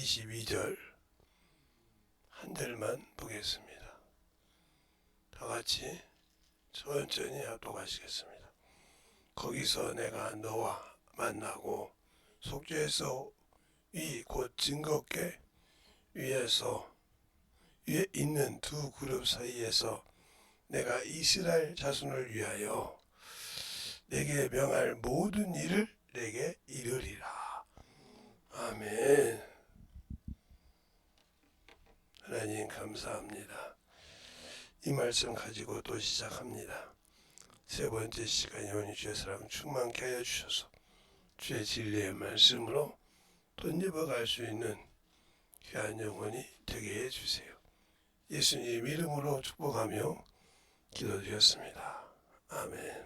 22절 한 절만 보겠습니다. 다 같이 천천히 합독하시겠습니다. 거기서 내가 너와 만나고 속죄소 위 곧 증거궤 위에 있는 두 그룹 사이에서 내가 이스라엘 자손을 위하여 내게 명할 모든 일을 내게 이르리라. 아멘. 하나님 감사합니다. 이 말씀 가지고 또 시작합니다. 세 번째 시간 영원히 주의 사랑 충만케 하여 주셔서 주의 진리의 말씀으로 덧입어갈 수 있는 귀한 영혼이 되게 해주세요. 예수님 이름으로 축복하며 기도드렸습니다. 아멘.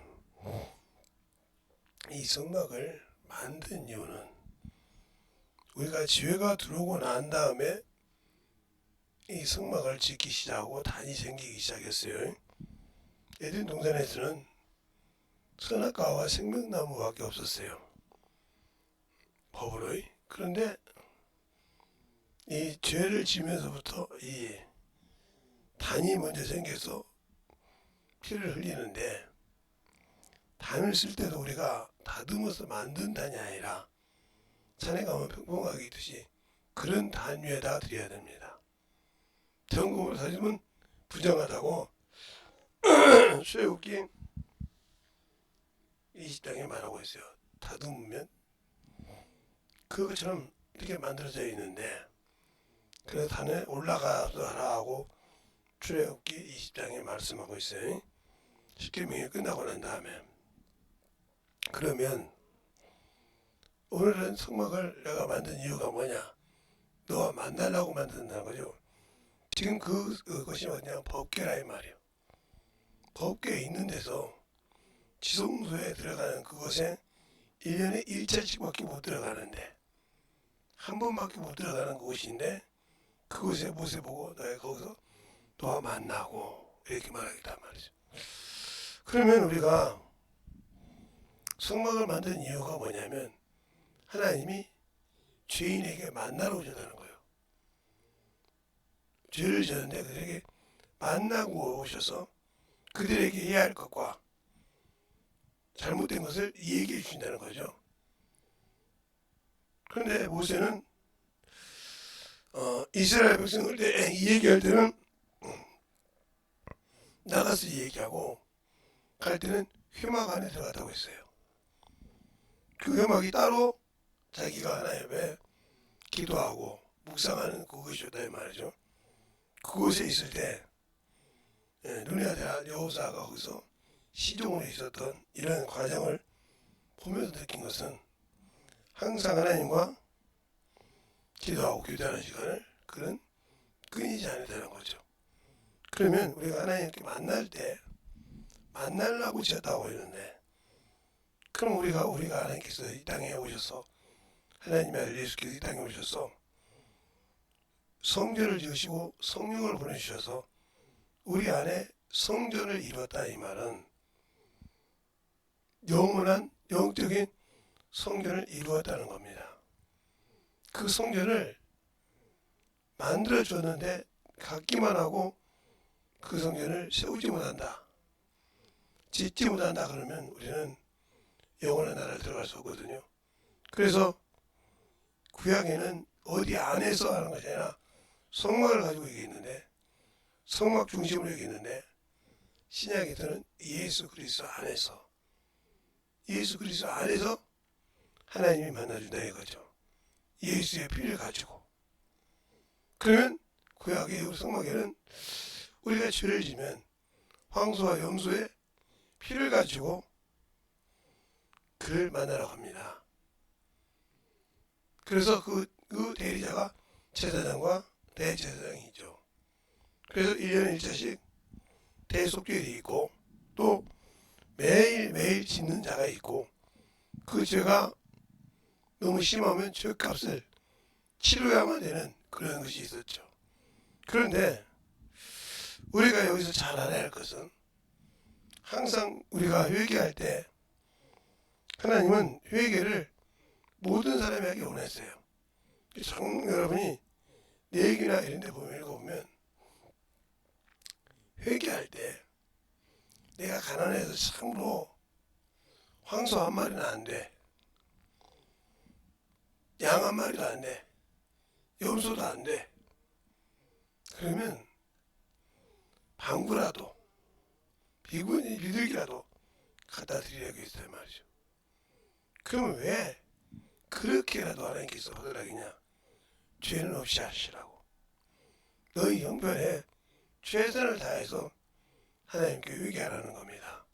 이 성막을 만든 이유는 우리가 지회가 들어오고 난 다음에 이 성막을 짓기 시작하고 단이 생기기 시작했어요. 에덴 동산에서는 선악과와 생명나무밖에 없었어요. 법으로. 그런데 이 죄를 지면서부터 이 단이 먼저 생겨서 피를 흘리는데, 단을 쓸 때도 우리가 다듬어서 만든 단이 아니라 산에 가면 평범하게 있듯이 그런 단 위에다 드려야 됩니다. 전공을 사주면 부정하다고 쇠우기 20장에 말하고 있어요. 다듬으면 그것처럼 이렇게 만들어져 있는데, 그래서 단에 올라가서 하라 하고 출애굽기 20장에 말씀하고 있어요. 십계명이 끝나고 난 다음에. 그러면 오늘은 성막을 내가 만든 이유가 뭐냐? 너와 만나려고 만든다는 거죠. 지금 그것이 뭐냐? 법궤라 이 말이에요. 법궤에 있는 데서 지성소에 들어가는 그곳에 1년에 1차씩밖에 못 들어가는데, 한 번밖에 못 들어가는 곳인데, 그곳에 모세보고 너희 거기서 너와 만나고 이렇게 말하겠단 말이죠. 그러면 우리가 성막을 만든 이유가 뭐냐면 하나님이 죄인에게 만나러 오셨다는 거예요. 죄를 지었는데 그들에게 만나고 오셔서 그들에게 해야 할 것과 잘못된 것을 얘기해 주신다는 거죠. 그런데 모세는 이스라엘 백성을 얘기할 때는 나가서 얘기하고 갈 때는 회막 안에 들어갔다고 했어요. 그 회막이 따로 자기가 하나님에 기도하고 묵상하는 그것이었다 이 말이죠. 그곳에 있을 때 눈의 아들 여호사가 거기서 시종으로 있었던 이런 과정을 보면서 느낀 것은 항상 하나님과 기도하고 교제하는 시간을 그는 끊이지 않는다는 거죠. 그러면 우리가 하나님께 만날 때 만나려고 지었다고 했는데, 그럼 우리가 하나님께서 이 땅에 오셔서 하나님의 아들 예수께서 이 땅에 오셔서 성전을 지으시고 성령을 보내주셔서 우리 안에 성전을 이뤘다 이 말은 영원한 영적인 성전을 이루었다는 겁니다. 그 성전을 만들어 줬는데 갖기만 하고 그 성전을 세우지 못한다, 짓지 못한다 그러면 우리는 영원한 나라를 들어갈 수 없거든요. 그래서 구약에는 어디 안에서 하는 것이 아니라 성막을 가지고 여기 있는데, 성막 중심으로 여기 있는데, 신약에서는 예수 그리스도 안에서 하나님이 만나준다 이거죠. 예수의 피를 가지고. 그러면 구약의 성막에는 우리가 죄를 지면 황소와 염소의 피를 가지고 그를 만나러 갑니다. 그래서 그 대리자가 제사장과 대제사장이죠. 그래서 1년에 1차씩 대속죄일이 있고, 또 매일 짓는 자가 있고, 그 죄가 너무 심하면 죄값을 치러야만 되는 그런 것이 있었죠. 그런데 우리가 여기서 잘 알아야 할 것은 항상 우리가 회개할 때 하나님은 회개를 모든 사람에게 원했어요. 여러분이 내 얘기나 이런 데 보면 읽어보면 회개할 때 내가 가난해서 참으로 황소 한 마리는 안 돼. 양 한 마리도 안 돼. 염소도 안 돼. 그러면 방구라도 비둘기라도 갖다 드리라고 했단 말이죠. 그러면 왜 그렇게라도 하나님께서 받으라겠냐? 죄는 없이 하시라고. 너희 형편에 최선을 다해서 하나님께 회개하라는 겁니다.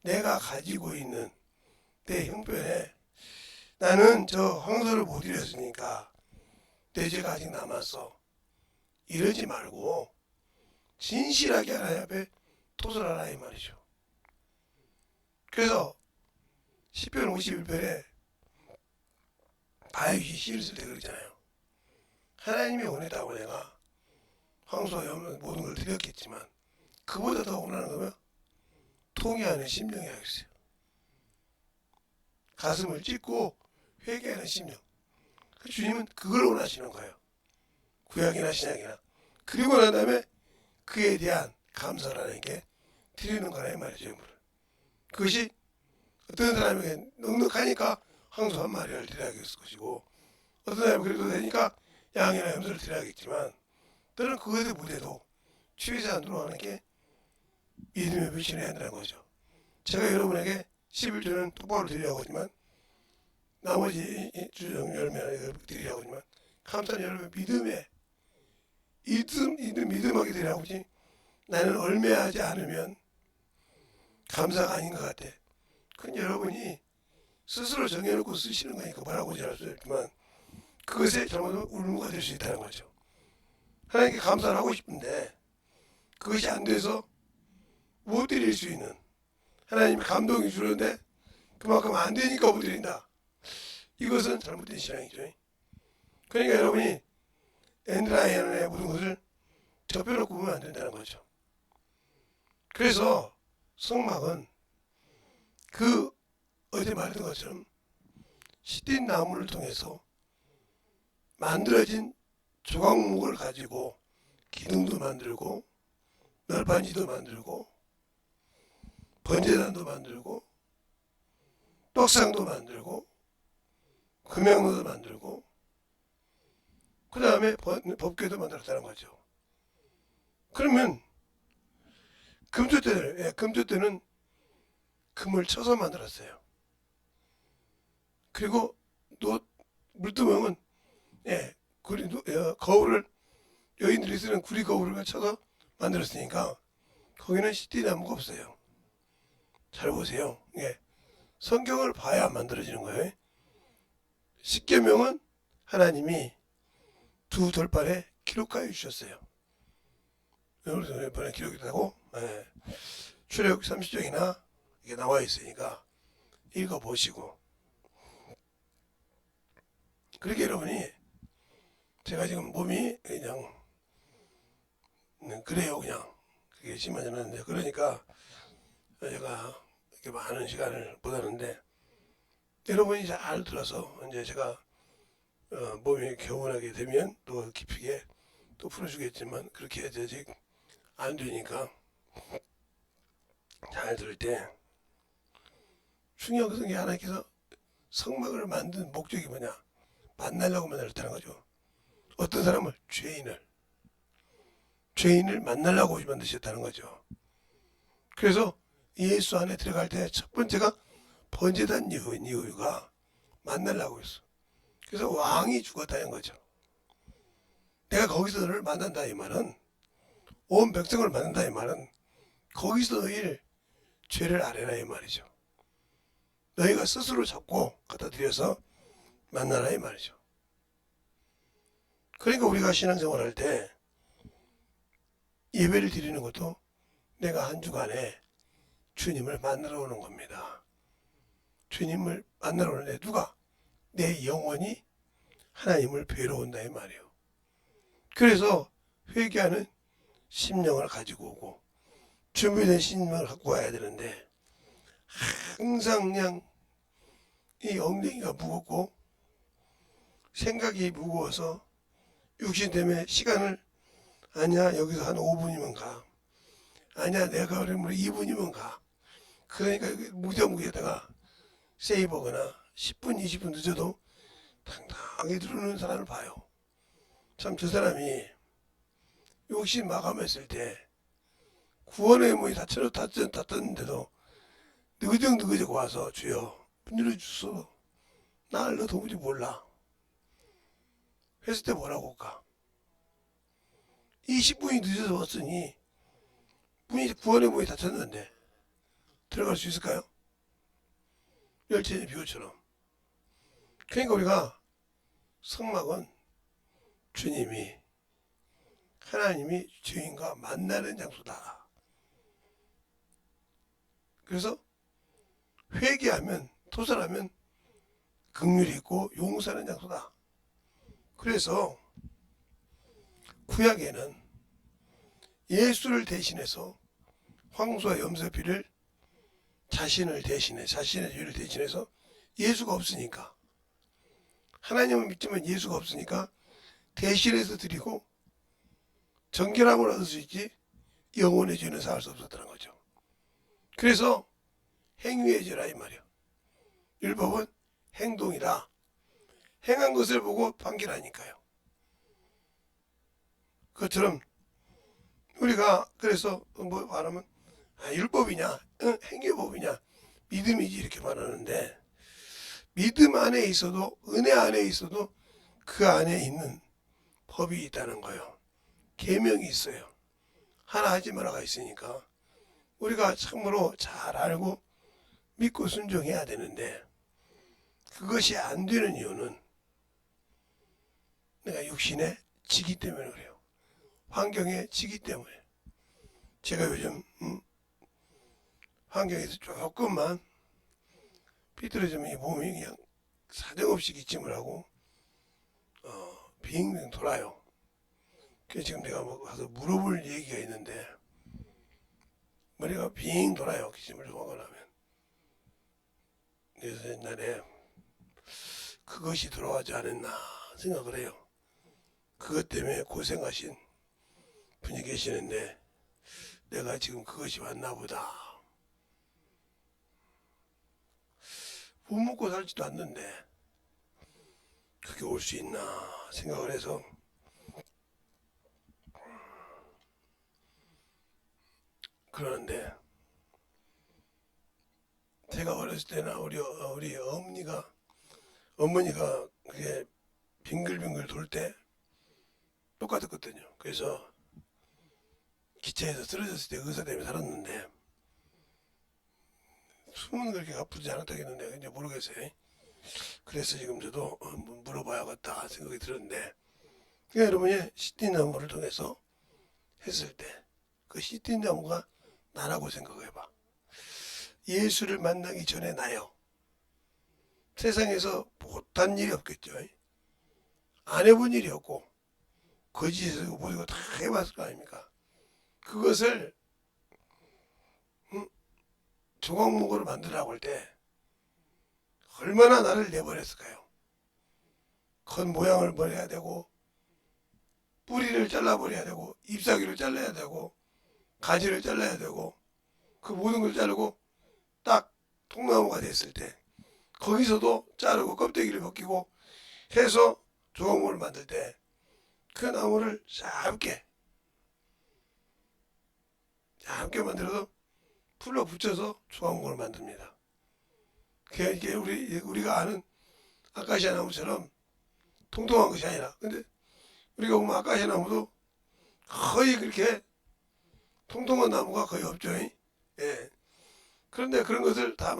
내가 가지고 있는 내 형편에 나는 저 황소를 못 이뤘으니까 내 죄가 아직 남았어. 이러지 말고 진실하게 하나님 앞에 토설하라 이 말이죠. 그래서 시편 51편에 다윗이 시를 쓸 때 그러잖아요. 하나님이 원했다고 내가 황소와 염소 모든 걸 드렸겠지만 그보다 더 원하는 거면 통회하는 심령이 하겠어요. 가슴을 찢고 회개하는 심령. 주님은 그걸 원하시는 거예요. 구약이나 신약이나. 그리고 난 다음에 그에 대한 감사라는 게 드리는 거라 이 말이죠. 그것이 어떤 사람에게 넉넉하니까 황소 한 마리를 드려야겠을 것이고 어떤 사람은 그래도 되니까 양이나 염소를 드려야겠지만 때는 그것에 못해도 최소한으로 하는 게 믿음의 표시를 해야 된다는 거죠. 제가 여러분에게 11조는 똑바로 드리려고 하지만 나머지 주정 열매를 드리려고 하지만 감사는 여러분 믿음하게 드리라고 하지 나는 얼매하지 않으면 감사가 아닌 것 같아. 그건 여러분이 스스로 정해놓고 쓰시는 거니까 뭐라고 잘 수 있지만 그것에 잘못하면 울무가 될 수 있다는 거죠. 하나님께 감사를 하고 싶은데 그것이 안 돼서 못 드릴 수 있는 하나님이 감동이 주는데 그만큼 안 되니까 못 드린다. 이것은 잘못된 신앙이죠. 그러니까 여러분이 엔드라이언의 모든 것을 접해놓고 보면 안 된다는 거죠. 그래서 성막은 그 어제 말했던 것처럼 시딘 나무를 통해서 만들어진 조각목을 가지고 기둥도 만들고 널판지도 만들고 번제단도 만들고 떡상도 만들고 금양로도 만들고 그 다음에 법궤도 만들었다는 거죠. 그러면 금조 때는 금을 쳐서 만들었어요. 그리고 물두멍은 거울을 여인들이 쓰는 구리 거울을 쳐서 만들었으니까 거기는 시띠나무가 없어요. 잘 보세요. 성경을 봐야 만들어지는 거예요. 십계명은 하나님이 두 돌판에 기록하여 주셨어요. 돌판에 기록이라고 출애굽 30장이나 이게 나와 있으니까 읽어보시고 그렇게 여러분이 제가 지금 몸이 그냥 그래요. 그냥 그게 심하지 않은데 그러니까 제가 이렇게 많은 시간을 못 하는데 여러분이 잘 들어서 이제 제가 몸이 개운하게 되면 또 깊이게 또 풀어주겠지만 그렇게 아직 안 되니까 잘 들을 때 중요한 게 하나님께서 성막을 만든 목적이 뭐냐? 만나려고 만들었다는 거죠. 어떤 사람을 죄인을 만나려고 만드셨다는 거죠. 그래서 예수 안에 들어갈 때 첫 번째가 번제단 이유가 만나려고 했어. 그래서 왕이 죽었다는 거죠. 내가 거기서 너를 만난다 이 말은 온 백성을 만난다 이 말은 거기서 너희를 죄를 아뢰라 이 말이죠. 너희가 스스로 잡고 갖다 드려서 만나라 이 말이죠. 그러니까 우리가 신앙생활 할 때 예배를 드리는 것도 내가 한 주간에 주님을 만나러 오는 겁니다. 주님을 만나러 오는데 누가? 내 영혼이 하나님을 뵈러 온다 이 말이에요. 그래서 회개하는 심령을 가지고 오고 준비된 심령을 갖고 와야 되는데 항상 그냥 이 엉덩이가 무겁고 생각이 무거워서 육신 때문에 시간을 아니야 여기서 한 5분이면 가. 아니야 내가 그러면 2분이면 가. 그러니까 무정무에다가 세이버거나 10분 20분 늦어도 당당하게 들어오는 사람을 봐요. 참 저 사람이 욕심 마감했을 때 구원의 문이 닫혔는데도 느그적느그적 와서 주여 문 열어주소. 나를 너 도무지 몰라. 했을 때 뭐라고 할까? 20분이 늦어서 왔으니 구원의 문이 닫혔는데 들어갈 수 있을까요? 열쇠의 비유처럼. 그러니까 우리가 성막은 주님이 하나님이 주인과 만나는 장소다. 그래서 회개하면 토설하면 긍휼이 있고 용서하는 장소다. 그래서 구약에는 예수를 대신해서 황소와 염소피를 자신의 죄를 대신해서 예수가 없으니까 하나님을 믿지만 예수가 없으니까 대신해서 드리고 정결함을 얻을 수 있지 영혼의 죄는 사할 수 없었다는 거죠. 그래서 행위의 죄라 이 말이야. 율법은 행동이다. 행한 것을 보고 판결하니까요. 그것처럼 우리가 그래서 뭐 말하면 율법이냐 행위법이냐 믿음이지 이렇게 말하는데 믿음 안에 있어도 은혜 안에 있어도 그 안에 있는 법이 있다는 거예요. 계명이 있어요. 하나 하지 말아가 있으니까 우리가 참으로 잘 알고 믿고 순종해야 되는데 그것이 안 되는 이유는 내가 육신에 지기 때문에 그래요. 환경에 지기 때문에. 제가 요즘 환경에서 조금만 삐뚤어지면 이 몸이 그냥 사정없이 기침을 하고 빙빙 돌아요. 그래서 지금 내가 뭐 가서 물어볼 얘기가 있는데 머리가 빙 돌아요. 기침을 좀 하고 나면. 그래서 옛날에 그것이 돌아가지 않았나 생각을 해요. 그것 때문에 고생하신 분이 계시는데 내가 지금 그것이 왔나 보다. 못 먹고 살지도 않는데 그게 올 수 있나 생각을 해서 그러는데 제가 어렸을 때나 우리 어머니가 그게 빙글빙글 돌 때 똑같았거든요. 그래서 기차에서 쓰러졌을 때 의사 때문에 살았는데 숨은 그렇게 아프지 않았다겠는데 이제 모르겠어요. 그래서 지금 저도 물어봐야겠다 생각이 들었는데 그러니까 여러분이 시띠나무를 통해서 했을 때 그 시띠나무가 나라고 생각해봐. 예수를 만나기 전에 나요. 세상에서 못한 일이 없겠죠. 안 해본 일이 없고 거짓을 보이고 다 해봤을 거 아닙니까? 그것을 조각목으로 만들라고 할 때 얼마나 나를 내버렸을까요? 건 모양을 버려야 되고 뿌리를 잘라버려야 되고 잎사귀를 잘라야 되고 가지를 잘라야 되고 그 모든 걸 자르고 딱 통나무가 됐을 때 거기서도 자르고 껍데기를 벗기고 해서 조각목을 만들 때 그 나무를 짧게 만들어서 풀로 붙여서 조각목을 만듭니다. 그게 이게 우리가 아는 아카시아 나무처럼 통통한 것이 아니라 근데 우리가 보면 아카시아 나무도 거의 그렇게 통통한 나무가 거의 없죠. 예. 그런데 그런 것을 다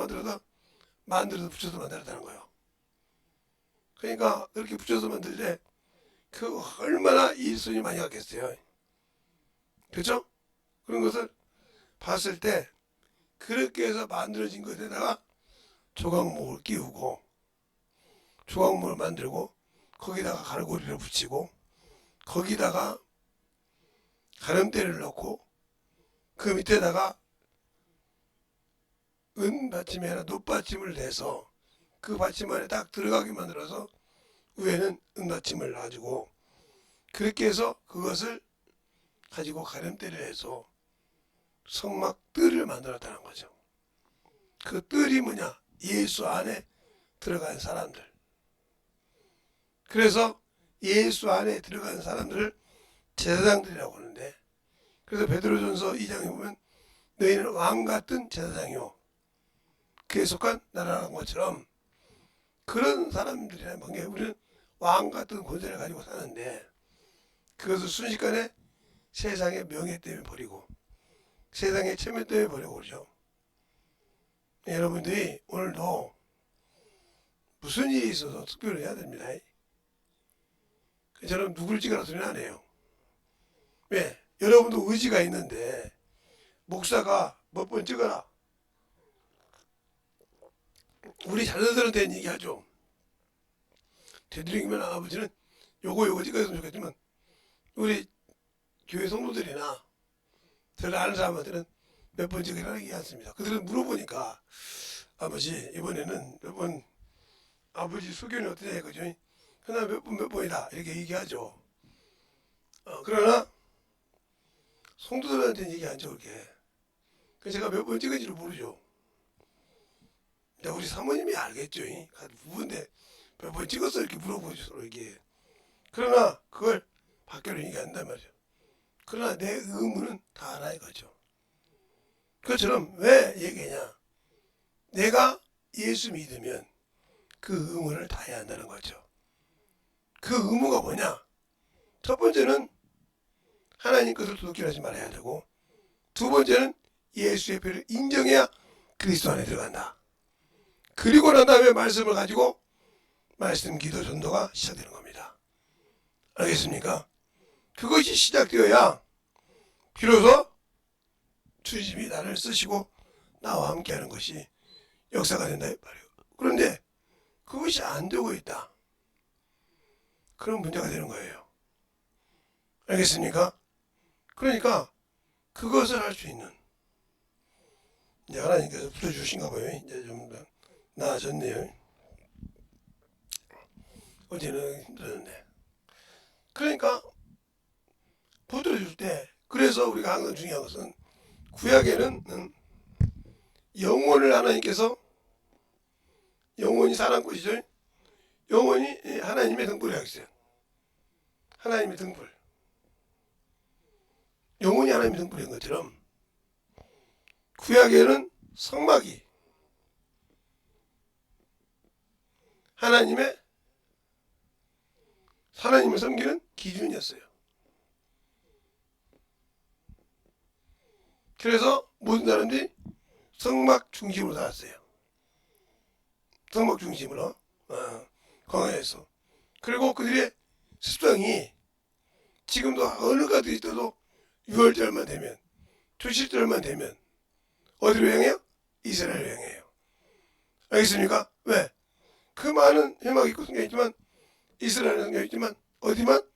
만들어서 붙여서 만들었다는 거예요. 그러니까 그렇게 붙여서 만들 때 그 얼마나 일손이 많이 갔겠어요. 그렇죠? 그런 것을 봤을 때 그렇게 해서 만들어진 것에다가 조각목을 끼우고 조각목을 만들고 거기다가 갈고리를 붙이고 거기다가 가름대를 넣고 그 밑에다가 은 받침이 아니라 놋받침을 내서 그 받침 안에 딱 들어가게 만들어서 위에는 은받침을 가지고 그렇게 해서 그것을 가지고 가름대를 해서 성막 뜰을 만들었다는 거죠. 그 뜰이 뭐냐? 예수 안에 들어간 사람들. 그래서 예수 안에 들어간 사람들을 제사장들이라고 하는데, 그래서 베드로전서 2장에 보면 너희는 왕 같은 제사장이요 그에 속한 나라라는 것처럼 그런 사람들이라는 게 우리는 왕 같은 권세를 가지고 사는데 그것을 순식간에 세상의 명예 때문에 버리고 세상의 체면 때문에 버리고 그러죠. 여러분들이 오늘도 무슨 일이 있어서 특별히 해야 됩니다. 저는 누굴 찍으라 소리는 안 해요. 왜? 여러분도 의지가 있는데 목사가 몇 번 찍어라. 우리 자녀들한테는 얘기하죠. 되도록이면 아버지는 요거 찍었으면 좋겠지만 우리 교회 성도들이나 저를 아는 사람한테는 몇 번 찍으라고 얘기하지 않습니다. 그들은 물어보니까 아버지 이번에는 몇 번 아버지 수견이 어떠냐 이거죠. 그날 몇 번이다 이렇게 얘기하죠. 그러나 성도들한테는 얘기 안 하죠. 그렇게. 그래서 제가 몇 번 찍은지를 모르죠. 우리 사모님이 알겠죠. 부부인데 몇 번 찍었어 이렇게 물어보죠. 서로 이게. 그러나 그걸 밖으로 얘기한단 말이죠. 그러나 내 의무는 다 알아 이거죠. 그것처럼 왜 얘기하냐? 내가 예수 믿으면 그 의무를 다해야 한다는 거죠. 그 의무가 뭐냐? 첫 번째는 하나님 것을 도둑질 하지 말아야 되고, 두 번째는 예수의 피를 인정해야 그리스도 안에 들어간다. 그리고 난 다음에 말씀을 가지고 말씀 기도 전도가 시작되는 겁니다. 알겠습니까? 그것이 시작되어야 비로소 주님이 나를 쓰시고 나와 함께하는 것이 역사가 된다 말이에요. 그런데 그것이 안 되고 있다. 그런 문제가 되는 거예요. 알겠습니까? 그러니까 그것을 할 수 있는 이제 하나님께서 풀어주신가 봐요. 이제 좀 나아졌네요. 어제는 힘들었는데. 그러니까 붙들어줄 때 그래서 우리가 항상 중요한 것은 구약에는 영혼을 하나님께서 영혼이 사람 것이죠. 영혼이 하나님의 등불이라고 했어요. 하나님의 등불. 영혼이 하나님의 등불인 것처럼 구약에는 성막이 하나님을 섬기는 기준이었어요. 그래서 모든 사람들이 성막 중심으로 살았어요. 성막 중심으로 광야에서. 그리고 그들의 습성이 지금도 어느 가지 있어도 6월절만 되면 초실절만 되면 어디로 향해요? 이스라엘로 향해요. 알겠습니까? 왜? 그 많은 회막이 있고 성경이지만 이스라엘 성경이지만 어디만?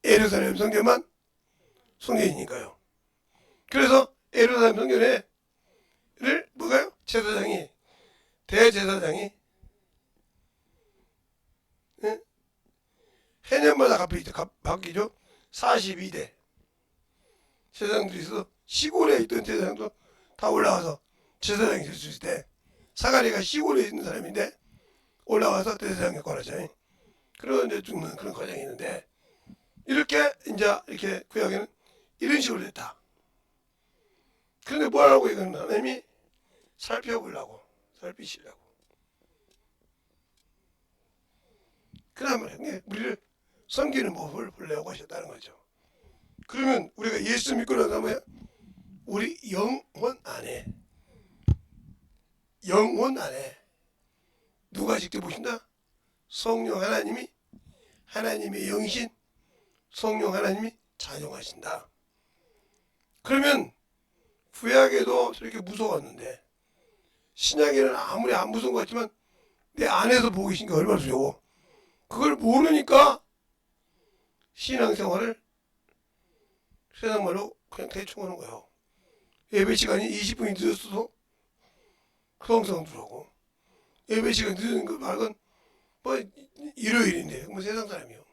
예루살렘 성경만 성경이니까요. 그래서 예루살렘 성경을 뭐가요? 제사장이 대제사장이 해년마다 바뀌죠. 42대 제사장들이 있어서 시골에 있던 제사장도 다 올라와서 제사장이 될 수 있을 때 사가리가 시골에 있는 사람인데 올라와서 대제사장 역할을 하죠. 그런 이제 죽는 그런 과정이 있는데 이렇게 구약에는 이런 식으로 됐다. 그런데 뭐 하라고 이거는 하나님이 살펴보려고 살피시려고. 그다음에 우리를 섬기는 법을 보려고 하셨다는 거죠. 그러면 우리가 예수 믿고 나서 뭐야? 우리 영혼 안에 누가 직접 보신다? 성령 하나님이 하나님의 영이신 성령 하나님이 작용하신다. 그러면 구약에도 저렇게 무서웠는데 신약에는 아무리 안 무서운 것 같지만 내 안에서 보고 계신 게 얼마나 두려워. 그걸 모르니까 신앙생활을 세상 말로 그냥 대충 하는 거예요. 예배 시간이 20분이 늦었어도 성성 들어오고 예배 시간이 늦은 그 말은 뭐 일요일인데 뭐 세상 사람이요.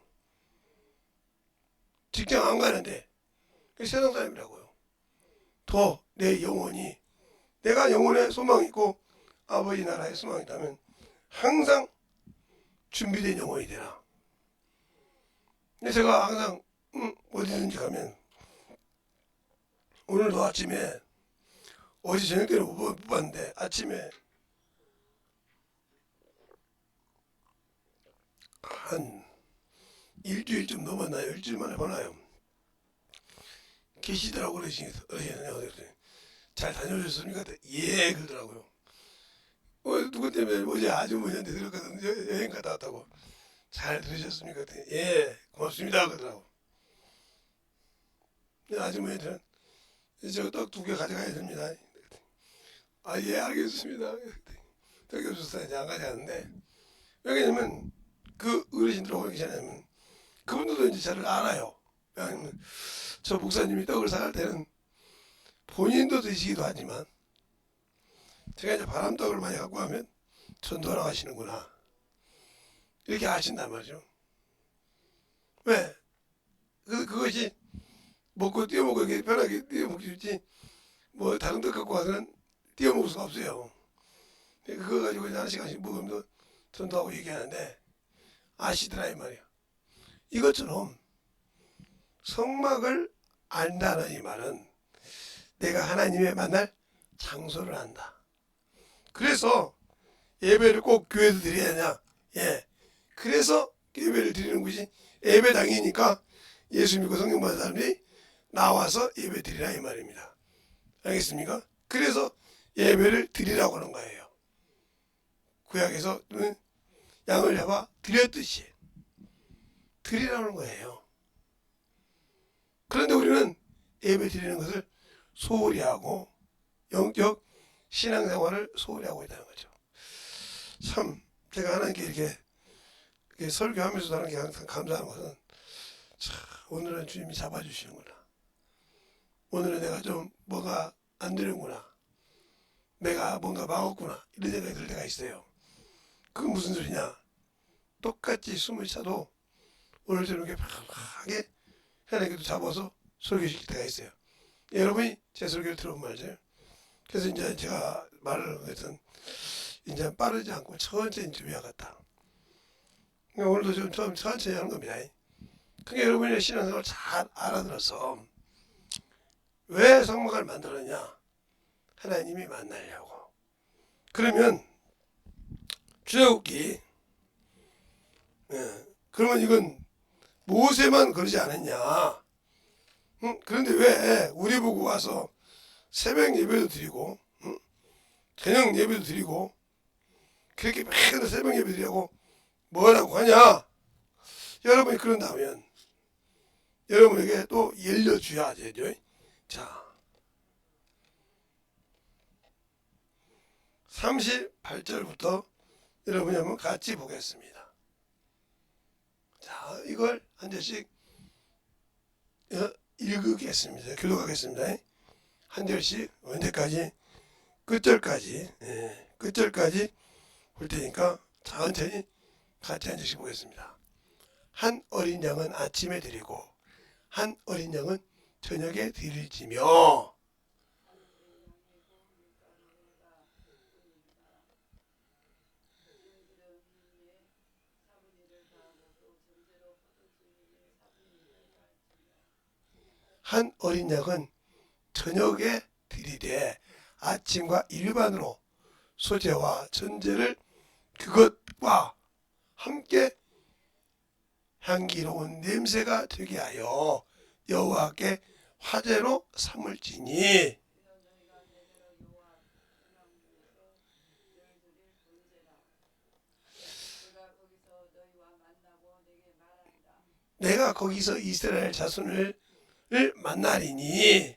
직장 안 가는데 세상 사람이라고요. 더 내 영혼이 내가 영혼에 소망이 있고 아버지 나라에 소망이 있다면 항상 준비된 영혼이 되라. 근데 제가 항상 어디든지 가면 오늘도 아침에 어제 저녁 때는 못 봤는데 아침에 한 일주일 좀 넘었나요? 일주일 만에 보나요? 계시더라고 그러시네요. 잘 다녀오셨습니까? 예 그러더라고요. 누구 때문에 어제 아주머니한테 들었거든. 여행 갔다 왔다고. 잘 들으셨습니까? 예 고맙습니다 그러더라고. 아주머니한테는 저 떡 2개 가져가야 됩니다. 아 예 알겠습니다. 떡이 없어서 이제 안 가져갔는데 왜냐면 그 어르신들하고 계시냐면 그분들도 이제 저를 알아요. 왜냐면 저 목사님이 떡을 사갈 때는 본인도 드시기도 하지만 제가 이제 바람떡을 많이 갖고 가면 전도하러 가시는구나 이렇게 아신단 말이죠. 왜? 그것이 먹고 띄워 먹고 이렇게 편하게 띄워 먹지 뭐 다른 떡 갖고 와서는 띄워 먹을 수가 없어요. 그거 가지고 이제 하나씩 하나씩 먹으면 전도하고 얘기하는데 아시더라 이 말이야. 이것처럼 성막을 안다는 이 말은 내가 하나님의 만날 장소를 안다. 그래서 예배를 꼭 교회에서 드려야 하냐? 예. 그래서 예배를 드리는 것이 예배당이니까 예수 믿고 성령 받은 사람들이 나와서 예배 드리라 이 말입니다. 알겠습니까? 그래서 예배를 드리라고 하는 거예요. 구약에서는 양을 잡아 드렸듯이 드리라는 거예요. 그런데 우리는 예배 드리는 것을 소홀히 하고 영적 신앙생활을 소홀히 하고 있다는 거죠. 참 제가 하나님께 이렇게 설교하면서도 하는 게 항상 감사한 것은 참 오늘은 주님이 잡아주시는구나. 오늘은 내가 좀 뭐가 안 되는구나. 내가 뭔가 막았구나. 이런 생각이 들 때가 있어요. 그건 무슨 소리냐. 똑같이 숨을 차도 오늘 저녁에 편하게 하나님께도 잡아서 설교시킬 때가 있어요. 여러분이 제 설교를 들어보면 알죠. 그래서 이제 제가 말을 해서 이제 빠르지 않고 천천히 좀 해야겠다. 오늘도 좀 천천히 하는 겁니다. 그게 여러분의 신앙생활을 잘 알아들어서 왜 성막을 만들었냐? 하나님이 만나려고. 그러면 출애굽기 그러면 이건 모세만 그러지 않았냐? 그런데 왜 우리 보고 와서 새벽 예배도 드리고 저녁 예배도 드리고 그렇게 매일 새벽 예배 드리고 뭐라고 하냐? 여러분이 그런다면 여러분에게 또 열려줘야 되죠. 자, 38절부터 여러분이 한번 같이 보겠습니다. 자, 이걸 한 절씩 읽겠습니다. 교독하겠습니다. 한 절씩 언제까지? 끝절까지 끝절까지 볼 테니까 천천히 같이 한 절씩 보겠습니다. 한 어린 양은 아침에 드리고 한 어린 양은 저녁에 드릴지며 한 어린 양은 저녁에 드리되 아침과 일반으로 소제와 전제를 그것과 함께 향기로운 냄새가 되게 하여 여호와께 화제로 삼을지니 내가 거기서 이스라엘 자손을 만나리니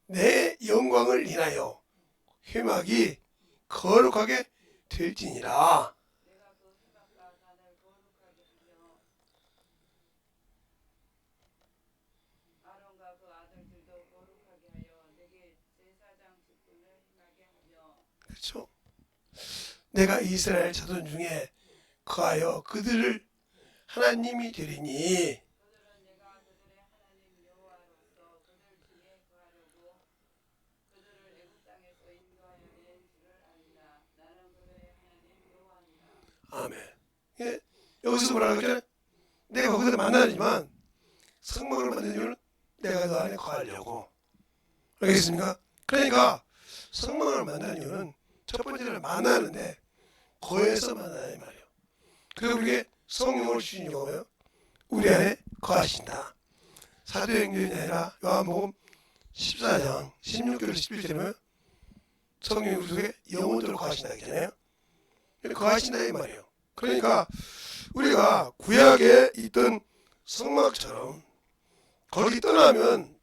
내 영광을 인하여 회막이 거룩하게 될지니라. 그렇죠? 내가 이스라엘 자손 중에 거하여 그들을 하나님이 되리니. 아멘. 예, 여기서 뭐라고 하잖아요. 내가 거기서 만나지만 성막을 만드는 이유는 내가 그 안에 거하려고. 알겠습니까? 그러니까 성막을 만드는 이유는 첫 번째는 만나는데 거해서 만나야 이 말이에요. 그리고 우리에게 성령을 주신 경우에요. 우리 안에 거하신다. 사도행전이 아니라 요한복음 14장 16절 11절이면 성령이 우리 속에 영원토록 거하신다 하잖아요. 거하신다 이 말이에요. 그러니까 우리가 구약에 있던 성막처럼 거기 떠나면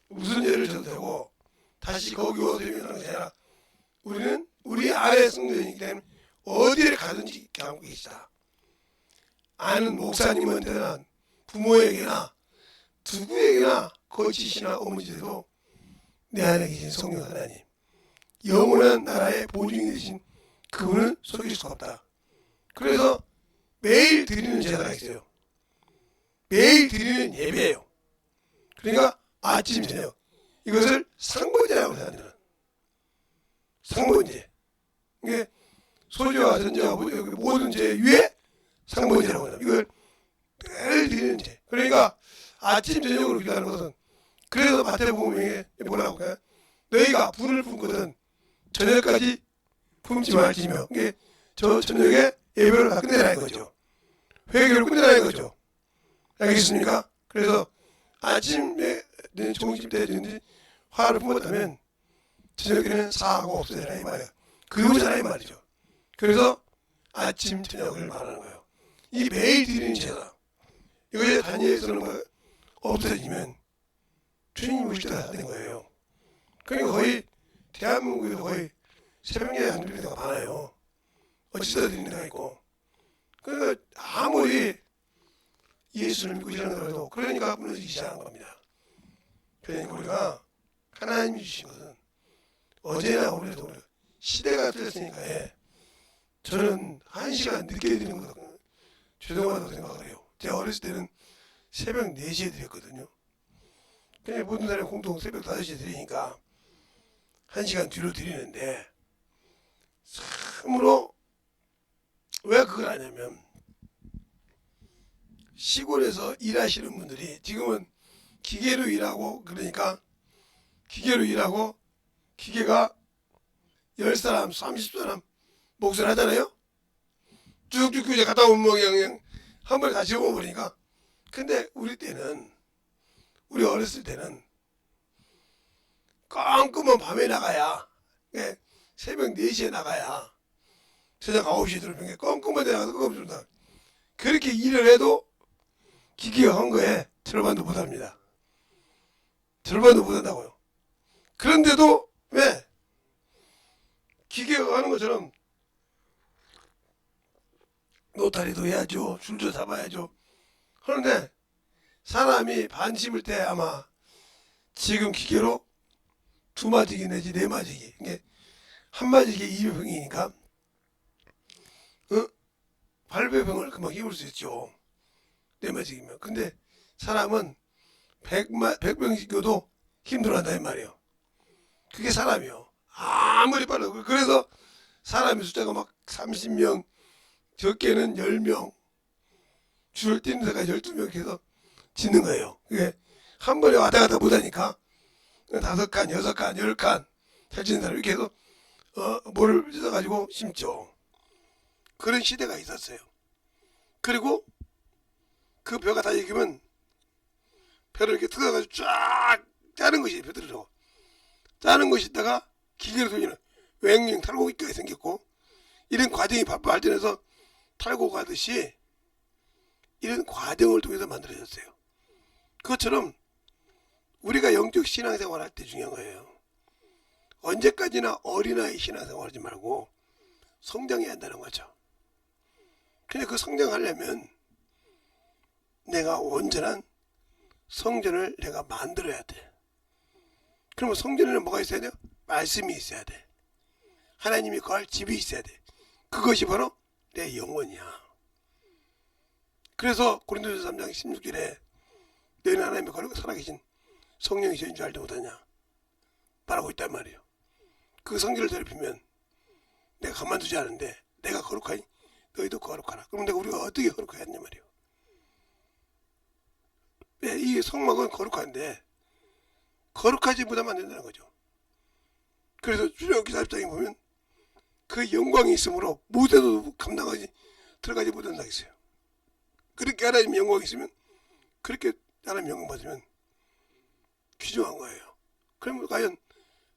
무슨 죄를 져도 되고 다시 거기 와서 유명한 것이 아니라 우리는 우리 안에 성도이기 때문에 어디를 가든지 경험이 계시다. 아는 목사님한테나 부모에게나 누구에게나 거치시나 어머니들도 내 안에 계신 성령 하나님 영원한 나라의 보증이 되신 그분을 속일 수가 없다. 그래서 매일 드리는 제사가 있어요. 매일 드리는 예배예요. 그러니까 아침 저녁 이것을 상번제라고 생각하는 상번제. 이게 소주와 전제와 모든 제 위에 상번제라고 합니다. 이걸 매일 드리는 제. 그러니까 아침 저녁으로 기도하는 것은 그래서 마태복음에 뭐라고 해요? 너희가 불을 품거든 저녁까지 품지 말지며 이게 저 저녁에 예배를 다 끝내라는 거죠. 회개를 끝내라는 거죠. 알겠습니까? 그래서 아침에 종심 때 화를 품었다면 저녁에는 사하고 없어져라 이 말이야. 그거잖아 이 말이죠. 그래서 아침 저녁을 말하는 거예요. 이 매일 드리는 제사 이것이 다니엘서는 없어지면 주님 오실 때가 된 거예요. 그러니까 거의 대한민국에도 거의 새벽에 안 드리는 데가 많아요. 어찌다 드리는 데가 있고. 그러니까 아무리 예수를 믿고 이러는 그러니까 무너지기 시작한 겁니다. 그러니까 우리가 하나님이 주신 것은 어제나 오늘도 시대가 틀렸으니까 저는 1시간 늦게 드리는 것은 죄송하다고 생각을 해요. 제가 어렸을 때는 새벽 4시에 드렸거든요. 그냥 모든 사람이 공통 새벽 5시에 드리니까 1시간 뒤로 드리는데 참으로 왜 그걸 하냐면 시골에서 일하시는 분들이 지금은 기계로 일하고 그러니까 기계로 일하고 기계가 10사람 30사람 몫을 하잖아요. 쭉쭉 이제 갔다 오면 그냥 한 번에 다 지워버리니까. 근데 우리 때는 우리 어렸을 때는 깜깜한 밤에 나가야 새벽 4시에 나가야 저녁 9시에 들어오는 게 깜깜한 데 나가서 깜깜 준다. 그렇게 일을 해도 기계가 한 거에 절반도 못합니다. 절반도 못한다고요. 그런데도 왜 기계가 하는 것처럼 노타리도 해야죠. 줄도 잡아야죠. 그런데 사람이 반 씹을 때 아마 지금 기계로 2마지기 내지 4마지기 이게 한 마지기에 200평이니까 800평을 금방 씹을 수 있죠. 4마지기면. 근데 사람은 100병 씹겨도 힘들어한다 이 말이에요. 그게 사람이요. 아무리 빨라도. 그래서 사람의 숫자가 막 30명 적게는 10명 줄을 뛰는 데까지 12명 이렇게 해서 짓는 거예요. 그게 한 번에 왔다 갔다 못하니까 5칸, 6칸, 10칸 잘 짓는 사람 이렇게 해서 모를 찢어가지고 심죠. 그런 시대가 있었어요. 그리고 그 벼가 다 익으면 벼를 이렇게 뜯어가지고 쫙 짜는 것이 벼들으로 짜는 것이 있다가 기계로 돌리는 웽웽 탈곡기가 생겼고 이런 과정이 발전해서 탈곡하듯이 이런 과정을 통해서 만들어졌어요. 그것처럼 우리가 영적 신앙생활 할 때 중요한 거예요. 언제까지나 어린아이 신앙생활 하지 말고 성장해야 한다는 거죠. 근데 그 성장하려면 내가 온전한 성전을 내가 만들어야 돼. 그러면 성전에는 뭐가 있어야 돼요? 말씀이 있어야 돼. 하나님이 거할 집이 있어야 돼. 그것이 바로 내 영혼이야. 그래서 고린도전서 3장 16절에 너희는 하나님의 거룩하고 살아계신 성령이 저인 줄 알지 못하냐 말하고 있단 말이에요. 그 성질을 더럽히면 내가 가만두지 않은데 내가 거룩하니 너희도 거룩하라. 그럼 내가 우리가 어떻게 거룩해야 하냐 말이에요. 네, 이 성막은 거룩한데 거룩하지 못하면 안 된다는 거죠. 그래서 출애굽기 40장에 보면 그 영광이 있으므로 모세도 감당하지 들어가지 못한다고 했어요. 그렇게 하나님의 영광이 있으면 그렇게 하나님의 영광 받으면 귀중한 거예요. 그러면 과연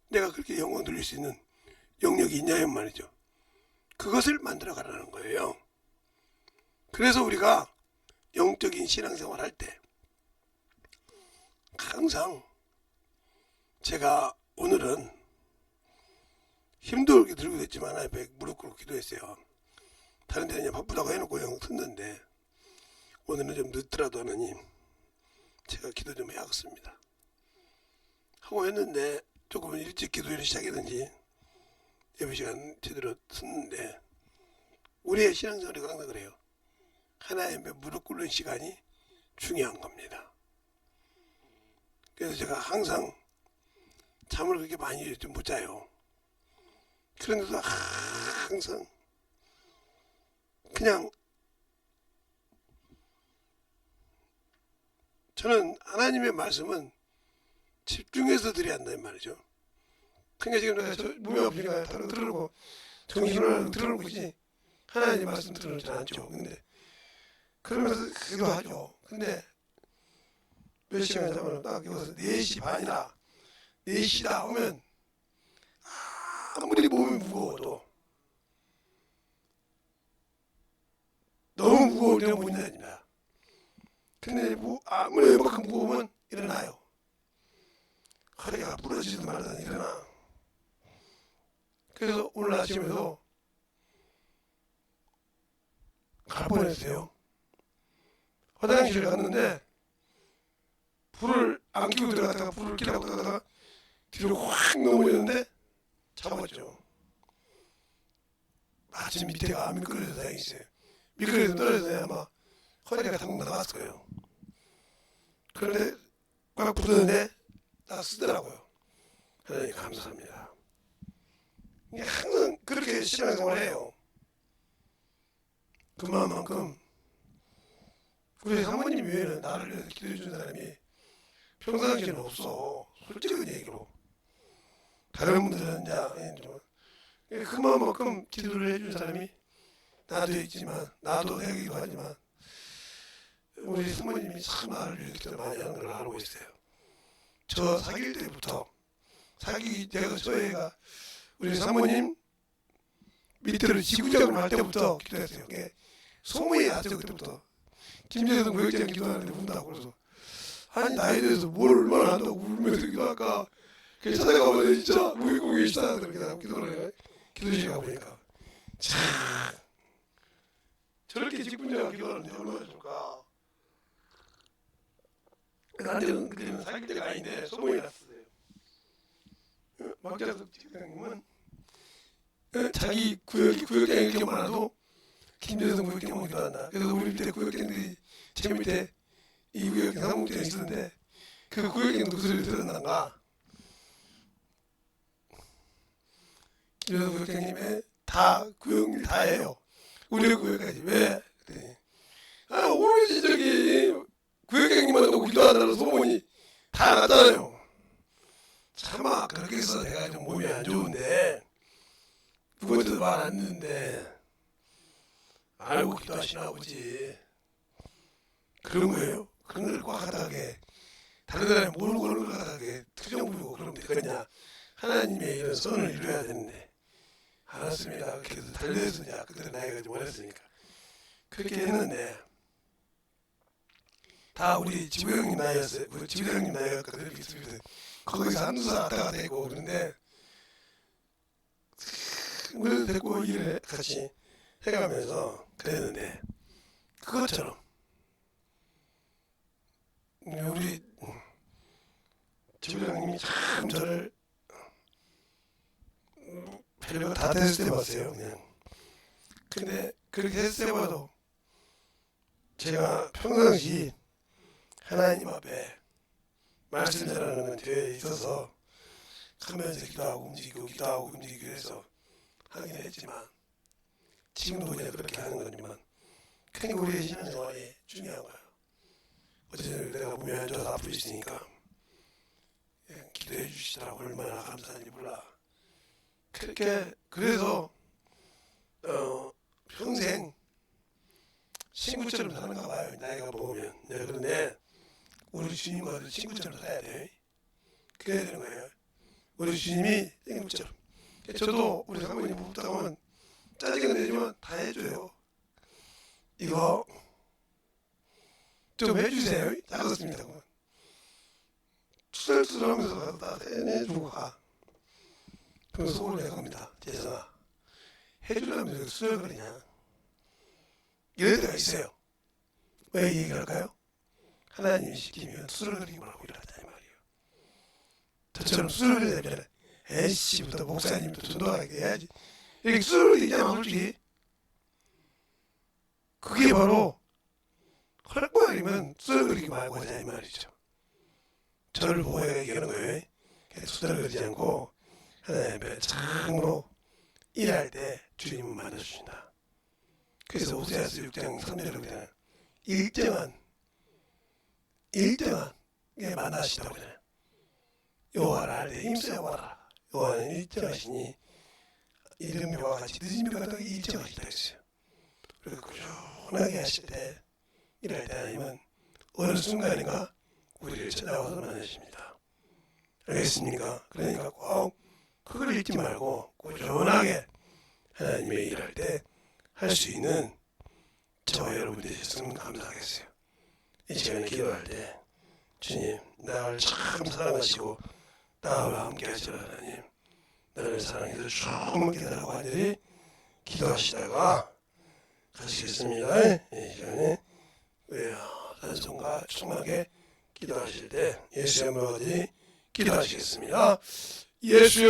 내가 그렇게 영광 돌릴 수 있는 영역이 있냐 말이죠. 그것을 만들어 가라는 거예요. 그래서 우리가 영적인 신앙생활 할 때 항상 제가 오늘은 힘도 이렇게 들고 됐지만 앞에 무릎 꿇고 기도했어요. 다른 데는 그냥 바쁘다고 해놓고 그냥 듣는데 오늘은 좀 늦더라도 하나님 제가 기도 좀 해야겠습니다 하고 했는데 조금 일찍 기도를 시작했는지 예배 시간 제대로 듣는데 우리의 신앙생활이 항상 그래요. 하나님의 무릎 꿇는 시간이 중요한 겁니다. 그래서 제가 항상 잠을 그렇게 많이 좀 못 자요. 그런데도 항상 그냥 저는 하나님의 말씀은 집중해서 드려야 한다는 말이죠. 그러니까 지금 내가 몸이 아프니까 다른 거 들으려고 정신을 들으려고 있지 하나님 말씀 들으지 않죠. 근데 그러면서 기도하죠. 근데 몇 시간 자면 딱 여기서 4시 반이나 4시다 하면 아무리 몸이 무거워도 너무 무거울 때는 못 일어납니다. 근데 아무리 웬만큼 무거우면 일어나요. 허리가 부러지든 말든 일어나. 그래서 오늘 아침에도 갈 뻔했어요. 화장실을 갔는데 불을 안 켜고 들어갔다가 불을 켜고 들어가다가 뒤로 확 넘어졌는데 잡았죠. 마침 밑에가 미끄러져서 다행이었어요. 미끄러져서 떨어져서 아마 허리가 당분간 나갔을 거예요. 그런데 꽉 붙었는데 다 쓰더라고요. 하나님 감사합니다. 항상 그렇게 신앙생활을 해요. 그 마음만큼 우리 사모님 외에는 나를 위해서 기도해 주는 사람이 평상시에는 없어. 솔직한 얘기로. 다른 분들은 그 마음만큼 기도를 해주는 사람이 나도 있지만 나도 하기도 하지만 우리 사모님이 참 나를 위해서 기도 많이 하는 걸 알고 있어요. 저 사귈 때부터 제가 저희가 우리 사모님 밑으로 지구작업을 할 때부터 기도했어요. 소문이 났죠. 그때부터 김재성 교육장 기도하는데 운다고 그래서 아니 나에 대해서 뭘 얼마나 한다고 울면서 기도할까. 그래서 찾아가면 진짜 우리고 계시다 그렇게 하고 기도를 해. 기도실 가보니까 참 저렇게 직분자가 기도하는데 얼마나 좋을까. 나한테는 그때는 사귈 때가 아닌데 소문이 났어요. 막자석 지사장님은 자기 구역장이 이렇게 많아도 김재성 구역장만 기도한다. 그래서 우리 밑에 구역장들이 제 밑에 이 구역장 상무장이 있었는데 그 구역장도 그 소리를 들었는가. 김재성 구역장님의 다 구역일 다 해요. 우리 구역까지 왜? 그랬더니 오로지 저기 구역장님한테 기도하다는 소문이 다 났잖아요. 차마 그렇게 해서 내가 좀 몸이 안 좋은데 누구한테도 말 안 듣는데 알고 기도하시나 보지. 그런 거예요. 그런 걸 꽉 하다하게 다른 사람이 모르고 그런 걸 하다하게 투정 부리고 그러면 되겠냐. 하나님의 이런 선을 이루어야 되는데 알았습니다. 그래서 달려서 그때 나이가 좀 어렸으니까 그렇게 했는데 다 우리 지부장님 나이였어요. 그 지부장님 나이가 그대로 있습니다. 거기서 한두 살 왔다 갔다 했고 그런데 그걸 데리고 일을 같이 해가면서 그랬는데 그것처럼 우리 지부장님이 참 저를 별거 다 됐을 때 봤어요. 그냥 근데 그렇게 했을 때마다 제가 평상시 하나님 앞에 말씀 전하는 데에 있어서 가면서 기도하고 움직이고 해서 하긴 했지만 지금도 그냥 그렇게 하는 거지만 그냥 우리의 신앙생활이 중요한 거야. 어쨌든 내가 몸이 안 좋아서 아플 수 있으니까 기도해 주시더라고. 얼마나 감사한지 몰라. 그렇게 그래서 평생 친구처럼 사는가 봐요. 나이가 먹으면. 그런데 우리 주님과 친구처럼 살아야 돼. 그래야 되는 거예요. 우리 주님이 친구처럼. 저도 우리 사모님 부부다 하면 짜증은 내지만 다 해줘요. 이거 좀 해주세요. 작았습니다. 투덜투덜하면서 다 해주고 가. 그럼 속으로 내갑니다. 재성아, 해주려면 수혈거리냐? 이럴 때가 있어요. 왜 이 얘기를 할까요? 하나님이 시키면 수혈거리지 말고 이러자 이 말이에요. 저처럼 수혈거리야 되면 에이씨부터 목사님부터 전도하게 해야지. 이렇게 수혈거리잖아 솔직히. 그게 바로 헐거리면 수혈거리지 말고 하자 이 말이죠. 저를 보고 얘기하는 거예요. 수혈거리지 않고 하나님의 참으로 일할 때 주님은 만나주신다. 그래서 오세아서 6장 3절에 보면 일정한 게 만나시다고 그러잖아요. 여호와를 할 때 힘써 여호와라. 여호와는 일정하시니 이름과 같이 늦은 것 같다고 일정하시다 했어요. 그래서 꾸준하게 하실 때 일할 때 하나님은 어느 순간인가 우리를 찾아와서 만나십니다. 알겠습니까? 그러니까 꼭 그걸 잊지 말고 꾸준하게 하나님의 일할 때 할 수 있는 저와 여러분들이 있으면 감사하겠어요. 이 시간에 기도할 때 주님 나를 참 사랑하시고 나와 함께 하시라 하나님 나를 사랑해서 충분히 기다라고 하니 기도하시다가 가시겠습니다. 이 시간에 찬송과 충만하게 기도하실 때 예수의 모든 기도하시겠습니다. 예수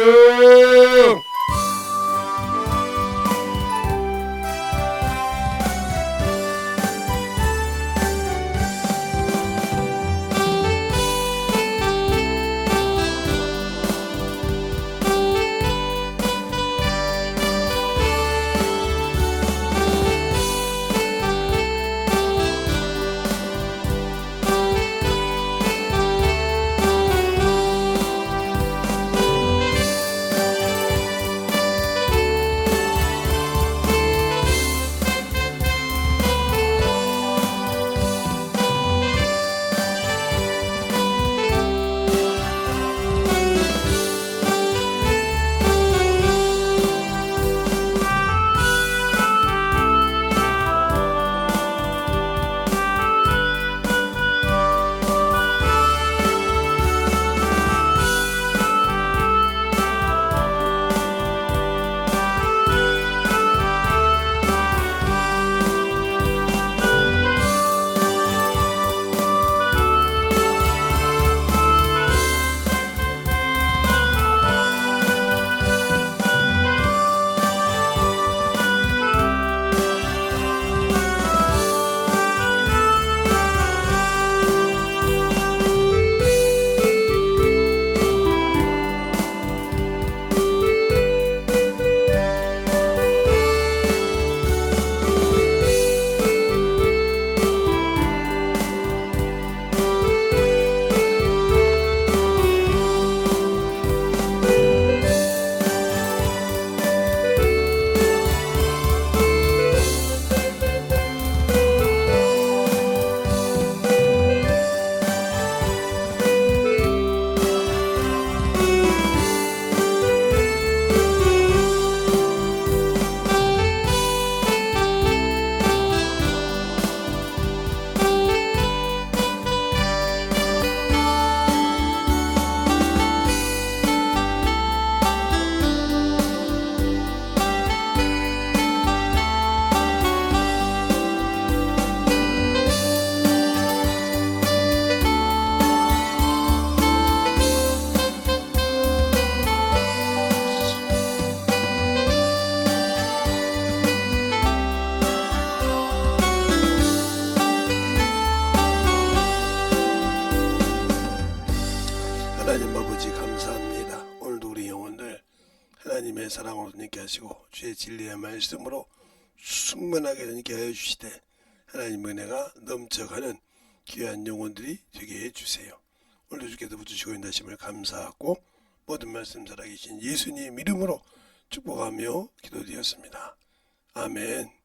하나님의 사랑으로 님께 하시고 주의 진리의 말씀으로 충만하게 님께 하여 주시되 하나님 은혜가 넘쳐가는 귀한 영혼들이 되게 해주세요. 오늘도 주께서 붙으시고 인도하심을 감사하고 모든 말씀 살아계신 예수님 이름으로 축복하며 기도드렸습니다. 아멘.